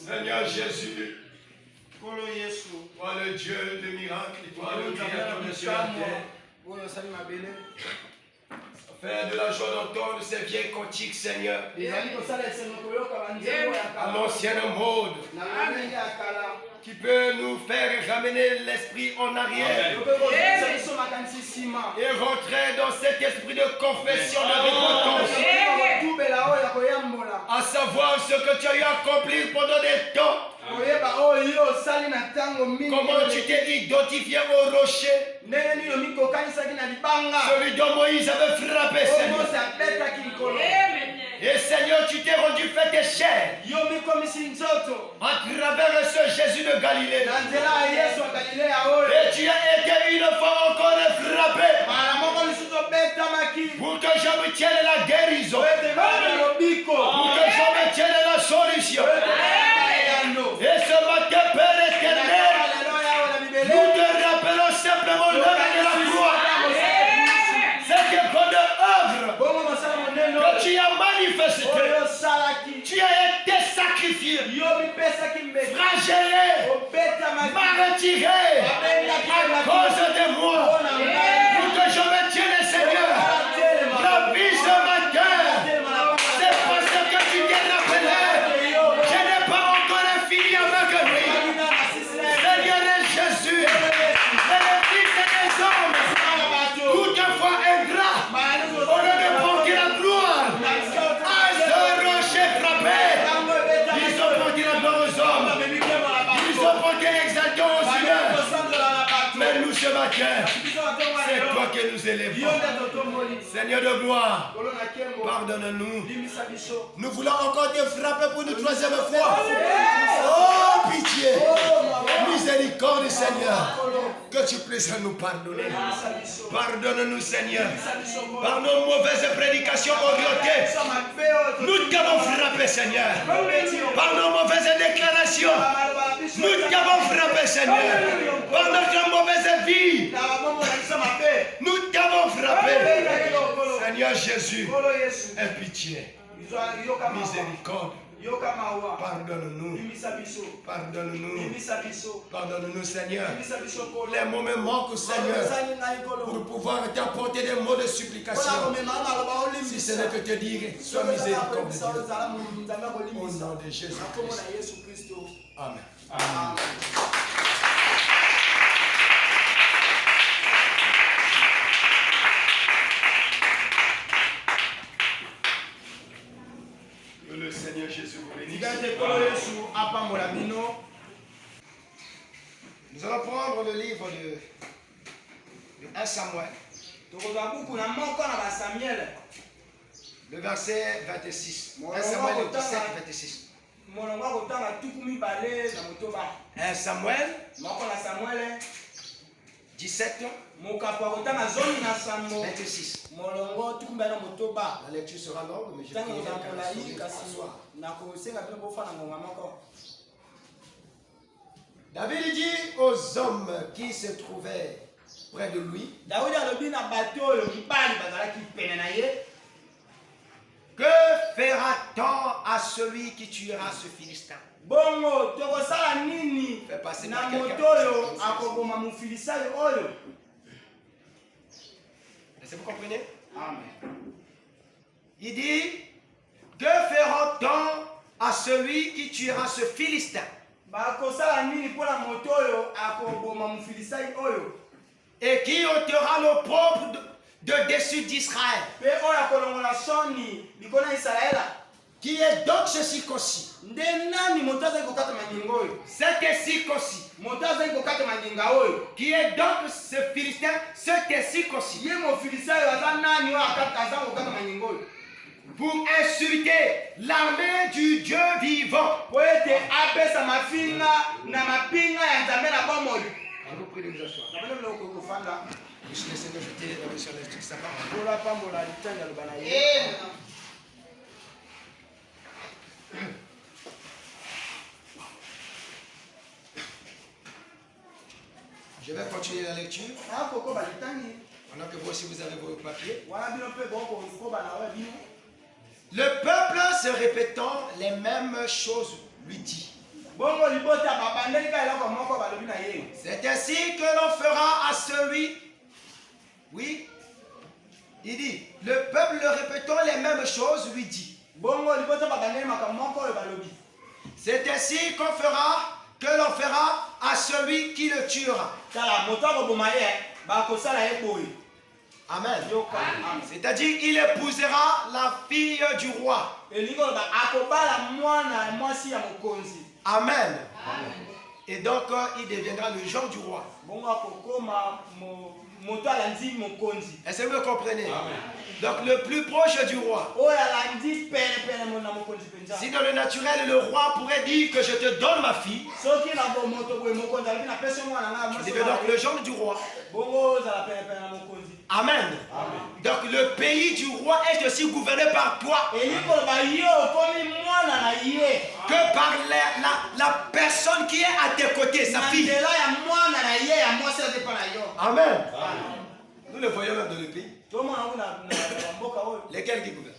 Seigneur Jésus, toi le Dieu de miracles, toi le Créateur de ciel et de terre. Faire de la joie d'entendre ces vieilles cantiques, Seigneur. À l'ancienne mode. Qui peut nous faire ramener l'esprit en arrière. Et rentrer dans cet esprit de confession, de repentance. À savoir ce que tu as eu à accomplir pendant des temps. Comment tu t'es identifié au rocher. Celui dont Moïse avait frappé, Seigneur. Et Seigneur, tu t'es rendu fait et chair à travers ce Jésus de Galilée. Et tu as été une fois encore frappé pour que je m'obtienne la guérison, pour que je m'obtienne la solution. Et ce matin, Père éternel, nous te rappelons simplement l'œuvre de la croix. C'est que pour œuvre que tu as manifesté, tu as été sacrifié, flagellé, retiré à cause de moi, pour que je me tienne, Seigneur. La vie ce matin, c'est parce que tu t'es rappelé. Je n'ai pas encore fini avec lui. Seigneur Jésus, c'est le Fils des hommes, toutefois ingrat, au lieu de porter la gloire à ce rocher frappé, ils ont porté la gloire aux hommes, ils ont porté l'exaltation aux humains. Mais nous ce matin, c'est toi que nous élèvons. Seigneur de gloire, pardonne-nous. Nous voulons encore te frapper pour une troisième fois. Oh pitié, miséricorde Seigneur, que tu puisses nous pardonner. Pardonne-nous Seigneur, par nos mauvaises prédications orientées. Nous t'avons frappé Seigneur, par nos mauvaises déclarations. Nous t'avons frappé Seigneur, par notre mauvaise vie. Nous t'avons frappé. Seigneur Jésus, aie pitié, miséricorde. Pardonne-nous. Pardonne-nous. Pardonne-nous, Seigneur. Les mots me manquent, Seigneur, pour pouvoir t'apporter des mots de supplication. Si ce n'est que te dire, sois miséricordieux. Au nom de Jésus-Christ. Amen. Amen. Le Seigneur Jésus vous bénisse. Nous allons prendre le livre de 1 Samuel. Le verset 26. 1 Samuel 17, 26. 1 Samuel 17, 26. La lecture sera longue, mais je vais David dit aux hommes qui se trouvaient près de lui, que fera-t-on à celui qui tuera ce Philistin? Fais passer par quelqu'un. Est-ce que vous comprenez? Amen. Il dit, que fera-t-on à celui qui tuera ce Philistin? Et qui ôtera l'opprobre de dessus d'Israël? Qui est donc ce circoncis? Cet circoncis. Qui est donc ce Philistin? Cet circoncis. Pour insulter l'armée du Dieu vivant. Je vous prie de vous asseoir. Le Seigneur jeter sur sa parole. Je vais continuer la lecture. Pendant que vous aussi vous avez vos papiers. Le peuple se répétant les mêmes choses lui dit. C'est ainsi que l'on fera à celui. Oui. Il dit, le peuple répétant les mêmes choses lui dit. C'est ainsi qu'on fera, que l'on fera à celui qui le tuera. Amen. C'est-à-dire, il épousera la fille du roi. Amen. Et donc, il deviendra le genre du roi. Est-ce que vous comprenez? Donc le plus proche du roi. Si dans le naturel, le roi pourrait dire que je te donne ma fille, tu deviens donc le genre du roi. Amen. Donc le pays du roi est aussi gouverné par toi. Que par la personne qui est à tes côtés, sa fille. Amen. Nous le voyons même dans le pays. Lesquels qui gouvernent?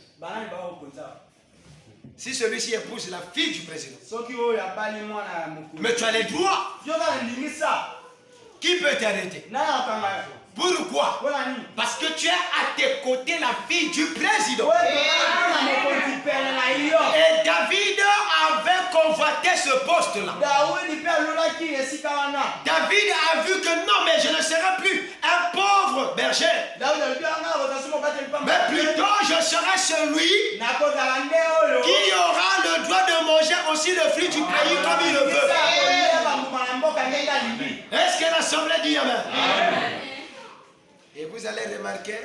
Si celui-ci épouse la fille du président, mais tu as les droits. Qui peut t'arrêter? Pourquoi? Parce que tu es à tes côtés la fille du président. Et David avait convoité ce poste-là. David a vu que non, mais je ne serai plus un pauvre berger. Mais plutôt je serai celui qui aura le droit de manger aussi le fruit du pays comme il le veut. Est-ce que l'assemblée dit amen? Et vous allez remarquer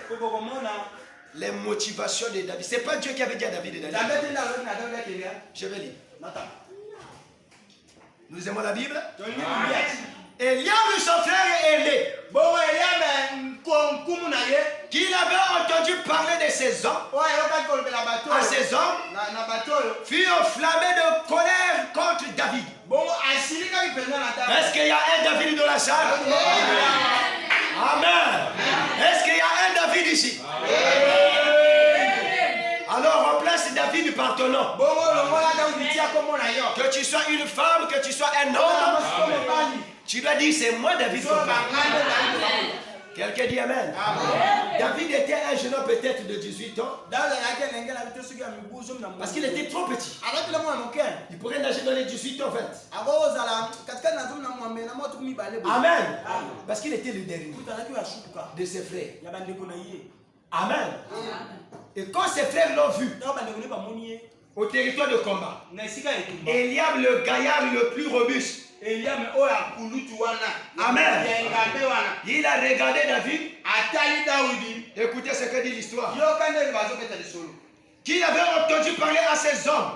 les motivations de David. Ce n'est pas Dieu qui avait dit à David et David. Je vais lire. Nous aimons la Bible. Eliab, son frère aîné, qu'il avait entendu parler de ces hommes, à ces hommes, fut enflammé de colère contre David. Est-ce qu'il y a un David dans la salle? Amen. Est-ce qu'il y a un David ici? Alors remplace David par ton nom. Que tu sois une femme, que tu sois un homme, tu dois dire c'est moi David. Quelqu'un dit amen. David était un jeune homme peut-être de 18 ans. Parce qu'il était trop petit. Il pourrait nager dans les 18 ans en fait. Amen. Parce qu'il était le dernier de ses frères. Amen. Et quand ses frères l'ont vu au territoire de combat, Eliab, le gaillard le plus robuste, amen, il a regardé David. Écoutez ce que dit l'histoire. Qu'il avait entendu parler à ces hommes,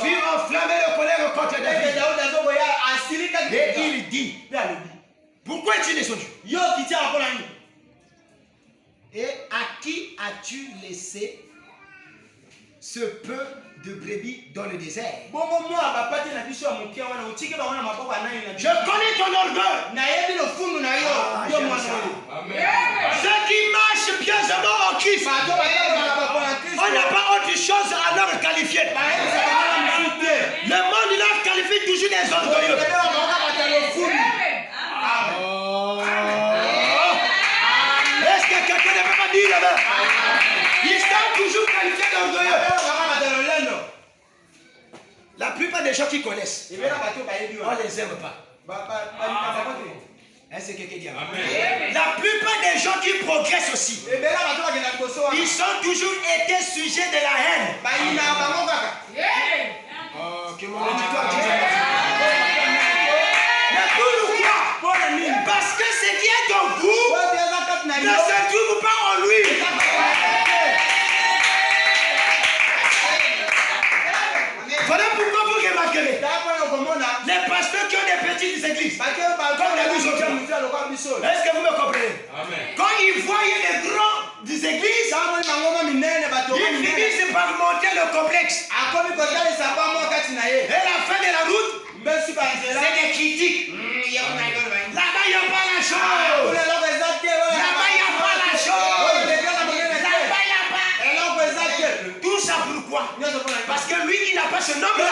fut enflammé de colère contre David. Et il dit, pourquoi es-tu descendu? Et à qui as-tu laissé ce peu de brebis dans le désert? Je connais ton orgueil. Ceux qui marchent pieusement en Christ, on n'a pas autre chose à leur qualifier. Le monde leur qualifie toujours des orgueilleux. Est-ce que quelqu'un ne peut pas dire là-bas? Ils sont toujours qualifiés d'orgueilleux. La plupart des gens qui connaissent, on ne les aime pas. Est-ce que quelqu'un dit amen? La plupart des gens qui progressent aussi, ils ont toujours été sujets de la haine. Que mon auditoire dise mais pourquoi? Parce que ce qui est en vous ne se trouve pas en lui. Voilà pourquoi vous remarquerez les pasteurs qui ont des petites églises, comme les nous autres. Est-ce que vous me comprenez? Quand ils voient les grands des églises, ils finissent par monter le complexe. Et la fin de la route, c'est des critiques. Là-bas, il n'y a pas la chose. Là-bas, il n'y a pas la chose. Là-bas, il n'y a pas. Tout ça pourquoi? Parce que lui, il n'a pas ce nom-là.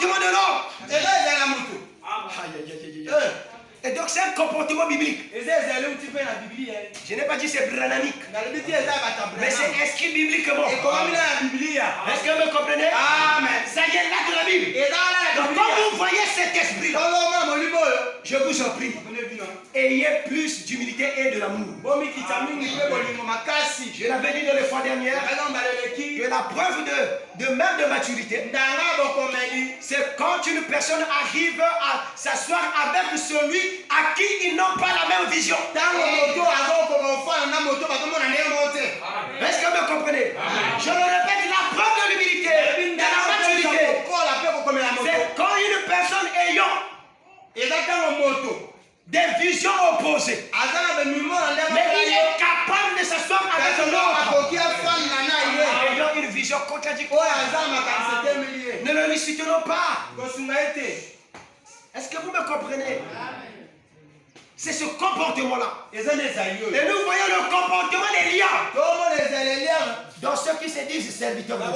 comportement de l'homme. Et donc c'est un comportement biblique. Je n'ai pas dit c'est branamique, mais c'est inscrit bibliquement. Est-ce que vous me comprenez? Amen. Ça y est là de la Bible. Donc quand vous voyez cet esprit-là, je vous en prie, ayez plus d'humilité et de l'amour. Je l'avais dit dans les fois dernières, que la preuve même de maturité, c'est quand une personne arrive à s'asseoir avec celui à qui ils n'ont pas la même vision. Est-ce que vous me comprenez? Je le répète, la preuve de l'humilité, de la maturité, c'est quand une personne ayant des visions opposées, mais il est capable de s'asseoir avec l'autre ayant une vision contradictoire. Ne le soutenons pas. Est-ce que vous me comprenez? C'est ce comportement-là. Et nous voyons le comportement des liens. Dans ceux qui se disent serviteurs de Dieu.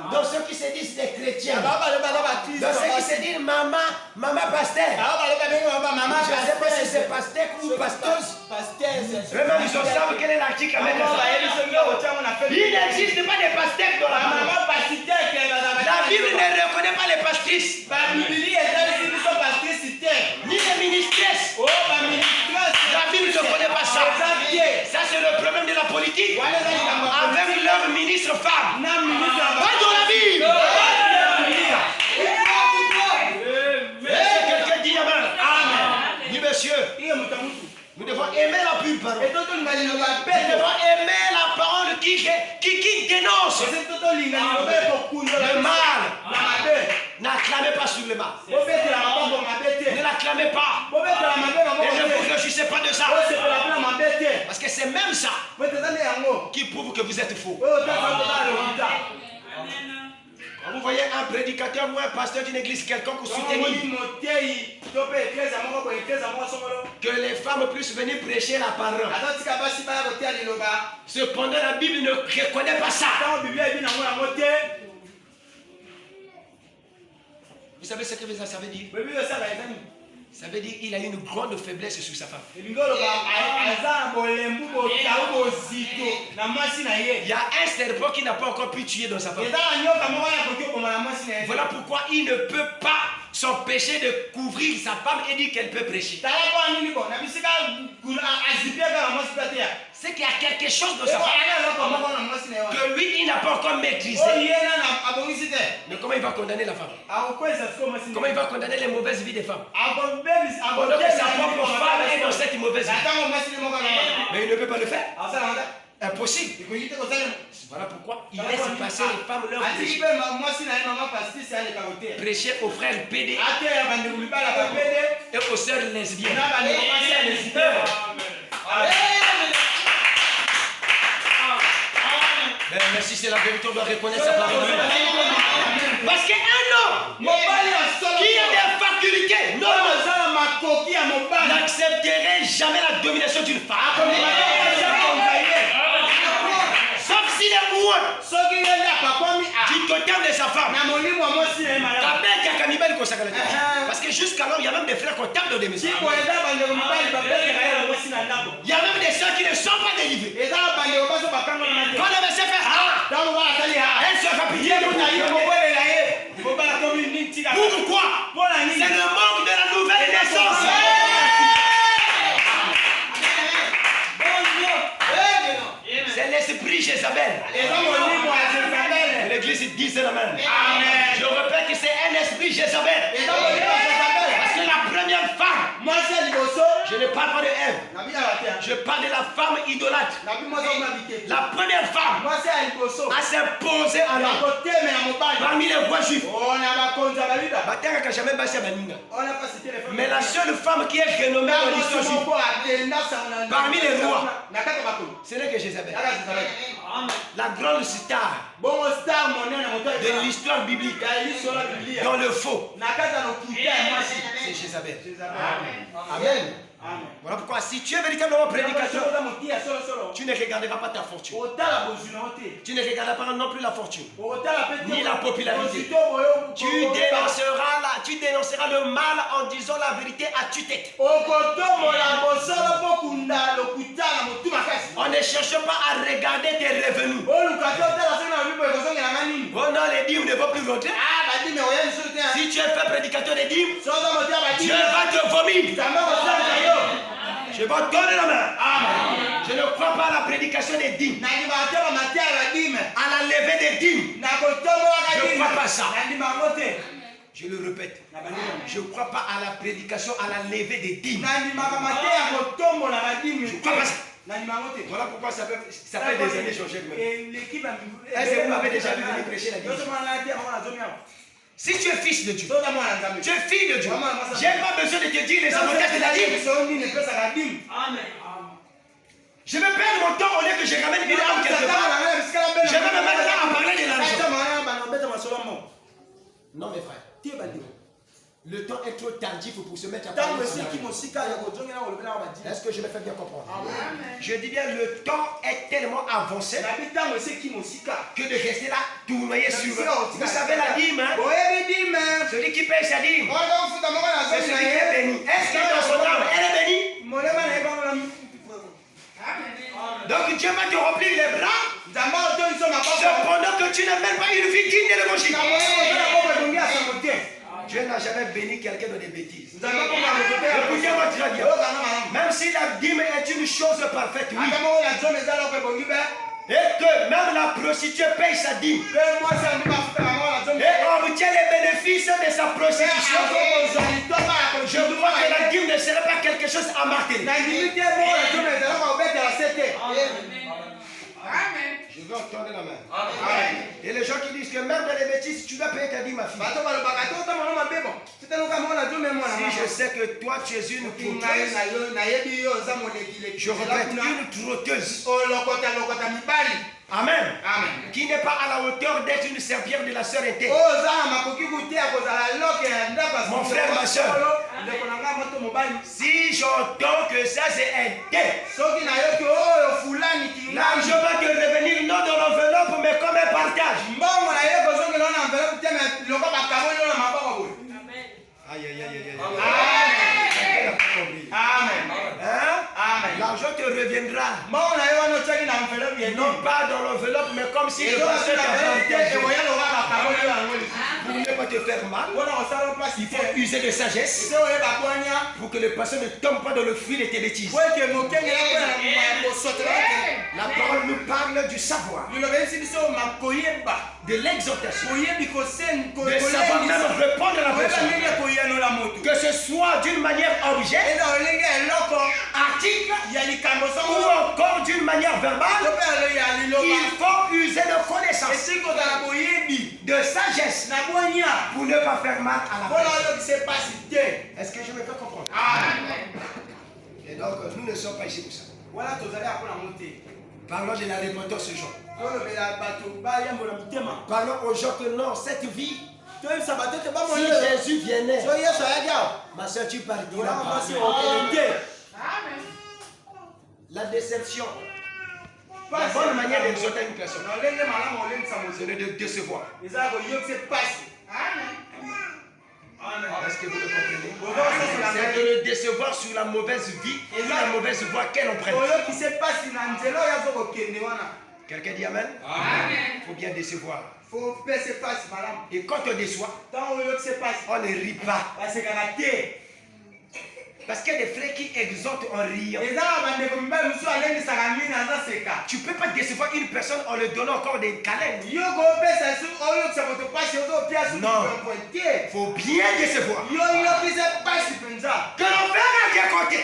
Dans ceux qui se disent des chrétiens. Dans ceux qui se disent maman pasteur. Je ne sais pas si c'est pasteur ou pasteuse. Eux-mêmes ils savent quel est l'article à mettre ça. Il n'existe pas de pasteurs dans la Bible. La Bible ne reconnaît pas les pastrisses. Ni les ministresses. La Bible ne connaît pas ça. Ça c'est le problème de la politique. Avec leur ministre femme. Pas dans la Bible. Est-ce que quelqu'un dit amen? Dis monsieur. Nous devons aimer la pure parole. Nous devons aimer la parole qui dénonce le mal. N'acclamez pas sur le mal. Ne l'acclamez pas. Et ne vous réjouissez pas de ça. Parce que c'est même ça qui prouve que vous êtes faux. Quand vous voyez un prédicateur ou un pasteur d'une église quelconque soutenir que les femmes puissent venir prêcher la parole. Cependant, la Bible ne reconnaît pas ça. Vous savez ce que ça veut dire? Ça veut dire qu'il a une grande faiblesse sur sa femme. Il y a un serpent qui n'a pas encore pu tuer dans sa femme. Voilà pourquoi il ne peut pas s'empêcher de couvrir sa femme et dire qu'elle peut prêcher. C'est qu'il y a quelque chose dans sa femme que lui, il n'a pas encore maîtrisé. Mais comment il va condamner la femme? Comment il va condamner les mauvaises vies des femmes? Pendant que sa propre femme est dans cette mauvaise vie. Mais il ne peut pas le faire. Impossible. Voilà pourquoi il laisse passer les femmes leur prêcher. Prêcher aux frères PD et aux sœurs lesbiennes. Mais si c'est la vérité, on doit reconnaître sa parole. Parce qu'un homme qui a des facultés n'accepterait jamais la domination d'une femme. Sauf s'il est moins du totem de sa femme. Parce que jusqu'alors, il y a même des frères comptables dans des maisons. Il y a même des soeurs qui ne sont pas délivrées. Quand le monsieur fait elle se fait pitié. Pourquoi? C'est le manque de la nouvelle naissance. C'est l'esprit Jézabel. L'église dit amen. Je répète que c'est un esprit Jézabel. Parce que la première femme, je ne parle pas de Ève, je parle de la femme idolâtre. La première femme a s'imposé à l'homme parmi les rois juifs. Mais la seule femme qui est renommée dans l'histoire juive parmi les rois, ce n'est que Jézabel. La grande star de l'histoire biblique dans le faux, c'est Jézabel. Amen. Voilà pourquoi si tu es véritablement prédicateur, tu ne regarderas pas ta fortune. Tu ne regarderas pas non plus la fortune, ni la popularité. Tu dénonceras le mal en disant la vérité à tue-tête. On ne cherche pas à regarder tes revenus. Oh non, les dîmes ne vont plus rentrer. Si tu es fait prédicateur des dîmes, Dieu va te vomir. Je vais donner la main. Amen. Je ne crois pas à la prédication des dîmes, à la levée des dîmes. Je ne crois pas à ça. Je le répète. Je ne crois pas à la prédication, à la levée des dîmes. Je ne crois pas à ça. Voilà pourquoi ça fait des années changer. Est-ce que vous m'avez déjà vu venir prêcher la dîme? Si tu es fils de Dieu, tu es fille de Dieu, je n'ai pas besoin de te dire les avantages de la dîme. Je vais perdre mon temps au lieu que je ramène une âme quelque part. Je vais me mettre là à parler de l'argent. Non, mes frères. Le temps est trop tardif pour se mettre à parler. Est-ce que je me fais bien comprendre? Je dis bien, le temps est tellement avancé que de rester là, tournoyer sur eux. Vous savez la dîme, hein? Celui qui paye sa dîme, c'est celui qui est béni. Est-ce que dans son âme, elle est bénie? Donc Dieu va te remplir les bras, cependant que tu n'as même pas une vie digne de l'évangile. Dieu n'a jamais béni quelqu'un de des bêtises. Écoutez-moi très bien. Même si la dîme est une chose parfaite, oui. Et que même la prostituée paye sa dîme. Et on obtient les bénéfices de sa prostitution. Je crois que la dîme ne serait pas quelque chose à marteler. Je veux entendre la main. Amen. Et les gens qui disent que même dans les bêtises, tu dois payer ta dîme, ma fille. Si je sais que toi, tu es une trotteuse, je répète, une trotteuse. Amen. Amen. Qui n'est pas à la hauteur d'être une serpillère de la sœur interne. Mon frère, ma soeur, si j'entends que ça c'est interne, l'argent va te revenir non dans l'enveloppe mais comme un partage. Aïe, aïe, aïe, aïe. Amen. Amen. L'argent te reviendra. Non pas dans l'enveloppe, mais comme si le pasteur t'avait. Pour ne pas te faire mal, il faut user de sagesse pour que le pasteur ne tombe pas dans le fruit de tes bêtises. La parole nous parle du savoir, de l'exhortation, de savoir même répondre à la personne. Que ce soit d'une manière objet, article, ou encore d'une manière verbale, il faut user de connaissance, de sagesse, pour ne pas faire mal à la personne. Est-ce que je me fais comprendre? Et donc, nous ne sommes pas ici pour ça. Parlons de la repentance aux gens. Parlons aux gens que non, cette vie, si Jésus venait, ma soeur, tu partiras pas. La déception, la bonne manière d'exhorter une personne, c'est de décevoir. Est-ce que vous le comprenez? C'est de le décevoir sur la mauvaise vie et la mauvaise voie qu'elle emprunte. Quelqu'un dit Amen? Il faut bien décevoir. Et quand on déçoit, on ne rit pas. Parce qu'il y a des frères qui exhortent en riant. Tu ne peux pas décevoir une personne en lui donnant encore des câlins. Non. Il faut bien décevoir. Que l'enfer a bien compté.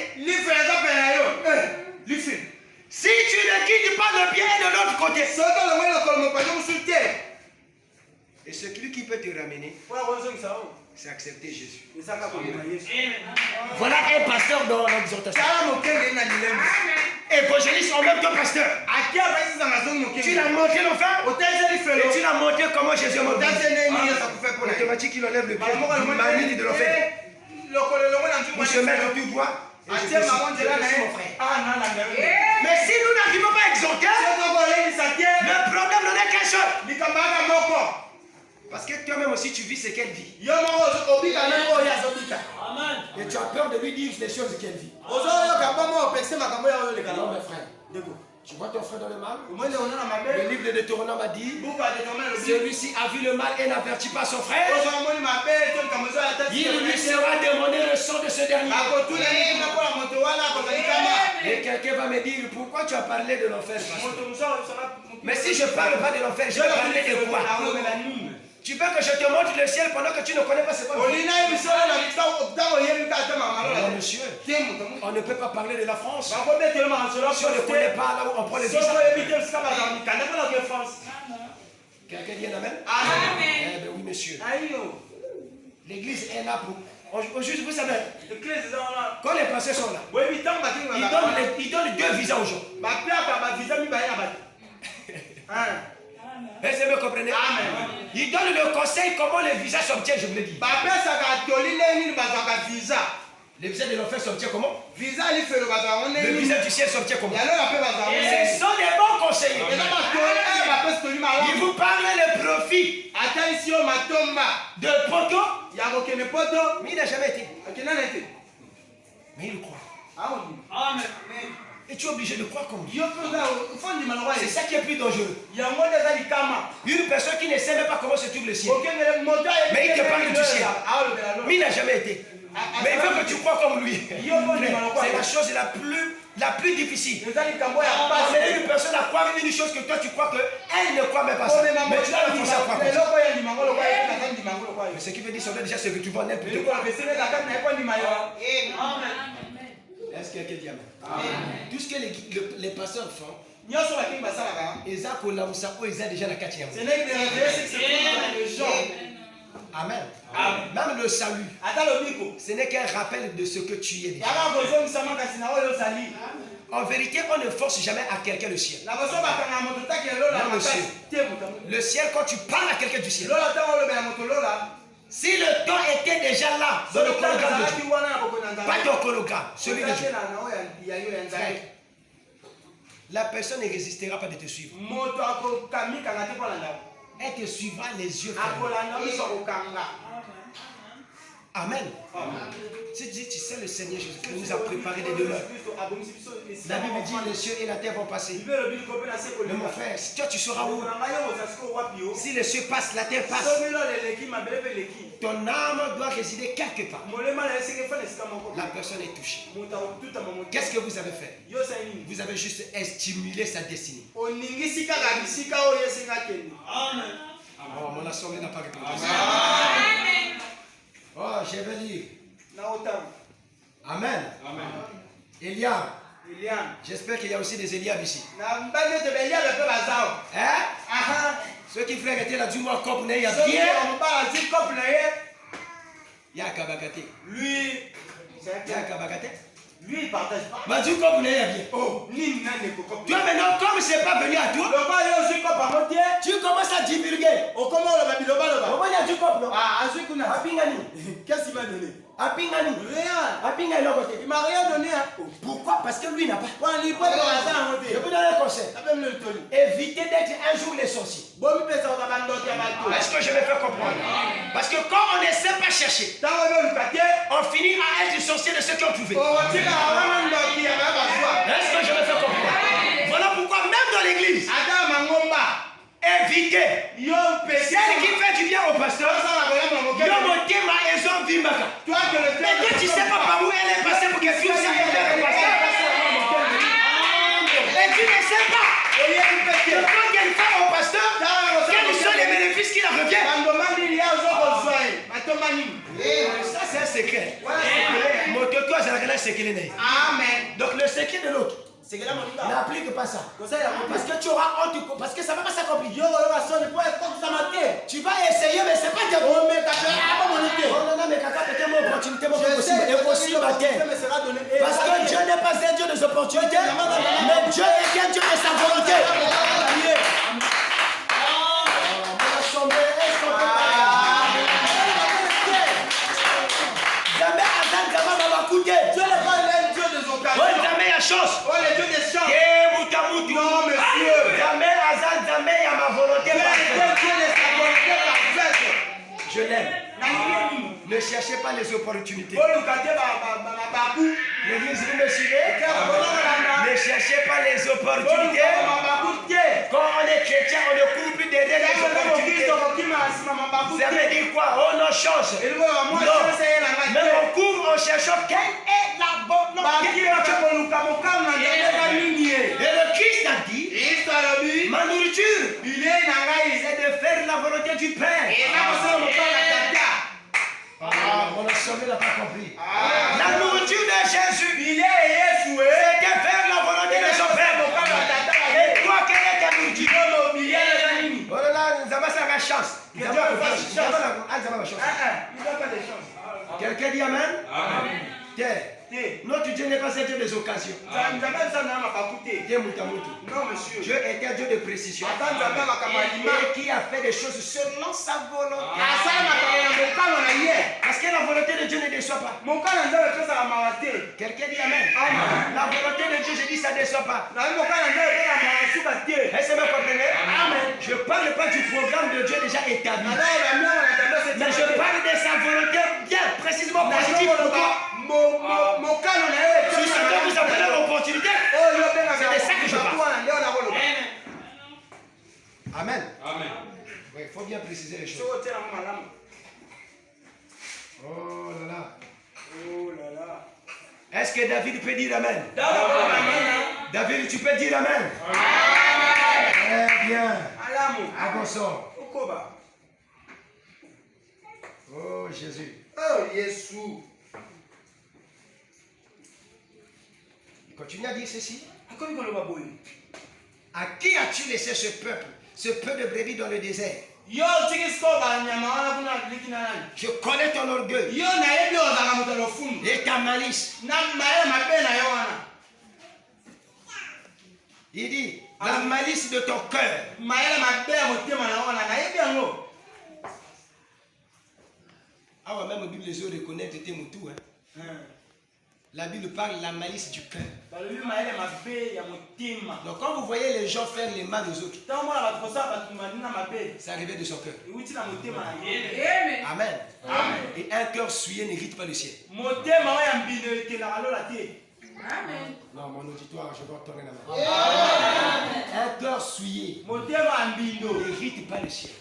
Si tu ne quittes pas le bien de l'autre côté, et celui qui peut te ramener, c'est accepter Jésus. Voilà un pasteur dans l'exhortation. Évangéliste en même temps pasteur. Tu l'as montré l'enfant et tu l'as montré comment Jésus est mort. Automatique, il enlève le pied de l'enfer. Pour se mettre tout droit. Mais si nous n'arrivons pas à exhorter, le problème n'en est qu'un seul. Parce que toi-même aussi tu vis ce qu'elle vit. Amen. Et tu as peur de lui dire les choses qu'elle vit. Non mes frères. Tu vois ton frère dans le mal? Le livre de Deutéronome a dit, celui-ci a vu le mal et n'avertit pas son frère. Il lui sera demandé le sang de ce dernier. Et quelqu'un va me dire, pourquoi tu as parlé de l'enfer? Mais si je ne parle pas de l'enfer, je vais parler de quoi? Tu veux que je te montre le ciel pendant que tu ne connais pas ce qu'on fait? Non, monsieur, on ne peut pas parler de la France si on ne connaît pas là où on prend les visas. Quelqu'un dit un amen? Amen. Eh bien oui, monsieur. L'église est là pour... Au juste, vous savez, quand les pasteurs sont là, ils donnent 2 visas aux gens. Est-ce que vous comprenez? Amen. Il donne le conseil comment le visa s'obtient, je vous l'ai dit. Le visa de l'enfer s'obtient comment? Le visa du ciel s'obtient comment? Ce sont des bons conseillers. Ils vous parlent le profit de poteau, mais il n'a jamais été. Mais il croit. Amen. Et tu es obligé de croire comme Dieu. C'est ça qui est plus dangereux. Une personne qui ne sait même pas comment se trouve le ciel. Mais il te parle du ciel. Mais il n'a jamais été. Mais il veut que tu crois comme lui. C'est la chose la plus difficile. C'est une personne à croire une chose que toi tu crois qu'elle ne croit même pas ça. Mais tu l'as forcé à croire comme ça. Mais ce qui veut dire, c'est déjà ce que tu vois n'importe quoi. Est-ce que quelqu'un dit amen? Tout ce que les pasteurs font, ils ont déjà la quatrième. Amen. Même le salut, ce n'est qu'un rappel de ce que tu es déjà. En vérité, on ne force jamais à quelqu'un le ciel. Non, monsieur. Le ciel, quand tu parles à quelqu'un du ciel, si le temps était déjà là, dans le chronogramme de Dieu, pas ton chronogramme, celui de Dieu, la personne ne résistera pas de te suivre. Elle te suivra les yeux fermés. Amen. Si tu sais, le Seigneur Jésus-Christ nous a préparé des demeures. La Bible dit les cieux et la terre vont passer. Mais mon frère, toi tu seras où? Si les cieux passent, la terre passe. Ton âme doit résider quelque part. La personne est touchée. Qu'est-ce que vous avez fait? Vous avez juste stimulé sa destinée. Amen. Oh, mon assemblée n'a pas répondu. Oh, je vais lire. Amen. Eliab. J'espère qu'il y a aussi des Eliab ici. Hein? Ceux qui frères étaient là, dis-moi, il y a bien. Il y a Kabakate. Lui, Il y a Kabakate. lui, il partage pas. Mais du coup, il y a bien. Oh, Toi maintenant, comme c'est pas venu à toi, tu commences à divulguer. Comment il y a du cop, non? Apingani. Qu'est-ce qu'il m'a donné? Apingani. Rien. Apingani, non, côté. Il m'a rien donné. Pourquoi? Parce que lui n'a pas. Je Je vous donne un conseil. Évitez d'être un jour les sorciers. Est-ce que je vais faire comprendre? Parce que quand on ne sait pas chercher, on finit à être sorcier de ceux qui ont trouvé. Est-ce que je vais faire comprendre? Voilà pourquoi même dans l'église, évitez. Celle qui fait du bien au pasteur, mais toi tu ne sais pas par où elle est passée pour qu'elle puisse s'arrêter au pasteur. Et tu ne sais pas que quand elle fait au pasteur, quels sont les bénéfices qui la reviennent. Ça c'est un secret. Amen. Donc le secret de l'autre n'applique pas ça. Parce que tu auras honte, parce que ça ne va pas s'accomplir. Tu vas essayer, mais c'est pas de bon. Non, mais caca, peut-être mon opportunité, mon possible. Parce que Dieu n'est pas un Dieu des opportunités, mais Dieu est un Dieu de sa volonté. Jamais Adam, Dieu n'est pas un Dieu Je l'aime. Ne cherchez pas les opportunités. L'église, vous me suivez? Ne cherchez pas les opportunités. Quand on est chrétien, on ne court plus derrière les opportunités. Ça veut dire quoi? On en change. Non. Mais on court en cherchant quelle est la bonne. Et le Christ a dit, ma nourriture, c'est de faire la volonté du Père. On a sauvé, n'a pas compris. La nourriture de Jésus, c'est de faire la volonté de son Père. Et toi, quelle est ta nourriture? Oh là là, nous avons la chance. Quelqu'un dit Amen? Amen. Notre Dieu n'est pas un Dieu des occasions. Dieu est un Dieu de précision. Et qui a fait des choses selon sa volonté. Parce que la volonté de Dieu ne déçoit pas. Quelqu'un dit Amen. La volonté de Dieu, je dis, ça ne déçoit pas. Est-ce que vous comprenez? Je ne parle pas du programme de Dieu déjà établi. Mais je parle de sa volonté bien précisément positive pour toi. Sur ce que vous appelez l'opportunité, c'est de ça que je parle. Amen. Oui, il faut bien préciser les choses. Oh là là. Est-ce que David peut dire Amen? David, tu peux dire Amen? Très bien. Avançons. Oh Jésus. Il continue à dire ceci. À qui as-tu laissé ce peuple de brebis dans le désert? Je connais ton orgueil et ta malice. Il dit, la malice de ton cœur. Ah ouais, même la Bible les yeux reconnaître tes moutous. La Bible parle de la malice du cœur. Donc quand vous voyez les gens faire les mal aux autres, ça arrive de son cœur. Amen. Et un cœur souillé n'hérite pas le ciel. Non, mon auditoire, je vais retourner la main. Un cœur souillé n'hérite pas le ciel.